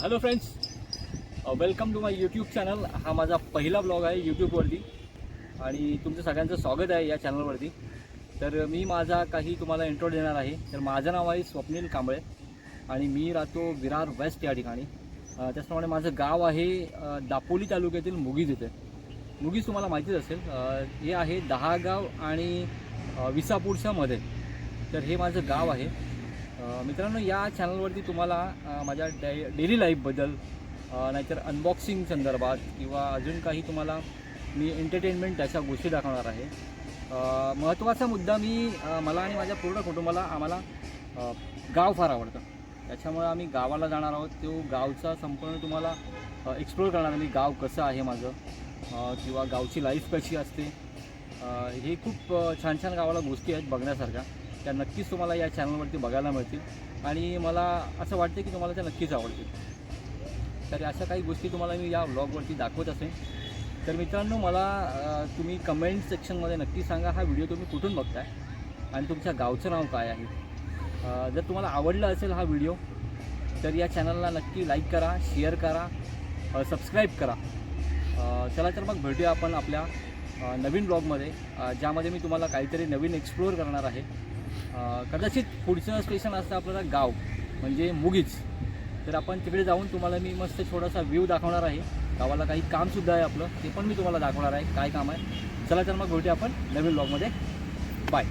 Hello friends, welcome to my YouTube channel. हा माझा पहिला ब्लॉग आहे यूट्यूबवरती आणि तुमचं सगळ्यांचं स्वागत आहे या चॅनलवरती. तर मी माझा काही तुम्हाला इंट्रो देणार आहे. तर माझं नाव आहे स्वप्नील कांबळे आणि मी राहतो विरार वेस्ट या ठिकाणी. त्याचप्रमाणे माझं गाव आहे दापोली तालुक्यातील मुगीज येथे. मुगीज तुम्हाला माहितीच असेल, हे आहे दहागाव आणि विसापूरच्या मध्ये. तर हे माझं गाव आहे. मित्रांनो, या चॅनलवरती तुम्हाला माझ्या डेली लाईफबद्दल नाहीतर अनबॉक्सिंग संदर्भात किंवा अजून काही तुम्हाला मी एंटरटेनमेंट त्याच्या गोष्टी दाखवणार आहे. महत्त्वाचा मुद्दा मला आणि माझ्या पूर्ण कुटुंबाला आम्हाला गाव फार आवडतं. त्याच्यामुळे आम्ही गावाला जाणार आहोत. तो गावचा संपूर्ण तुम्हाला एक्सप्लोर करणार. मी गाव कसं आहे माझं किंवा गावची लाईफ कशी असते. हे खूप छान छान गावाला गोष्टी आहेत बघण्यासारख्या. त्या नक्कीच तुम्हाला या चॅनलवरती बघायला मिळतील आणि मला असं वाटतं की तुम्हाला त्या नक्कीच आवडतील. तर अशा काही गोष्टी तुम्हाला मी या व्लॉगवरती दाखवत असेन. तर मित्रांनो, मला तुम्ही कमेंट सेक्शनमध्ये नक्की सांगा हा व्हिडिओ तुम्ही कुठून बघताय आणि तुमच्या गावचं नाव काय आहे. जर तुम्हाला आवडला असेल हा व्हिडिओ तर या चॅनलला नक्की लाईक करा, शेअर करा, सबस्क्राईब करा. चला तर मग भेटूया आपण आपल्या नवीन ब्लॉगमध्ये, ज्यामध्ये मी तुम्हाला काहीतरी नवीन एक्सप्लोअर करणार आहे. कदाचित पुढचं स्टेशन असतं आपल्याला गाव म्हणजे मुगीज. तर आपण तिकडे जाऊन तुम्हाला मी मस्त थोडासा व्ह्यू दाखवणार आहे. गावाला काही कामसुद्धा आहे आपलं, ते पण मी तुम्हाला दाखवणार आहे काय काम आहे. चला तर मग भेटूया आपण नवीन ब्लॉगमध्ये. बाय.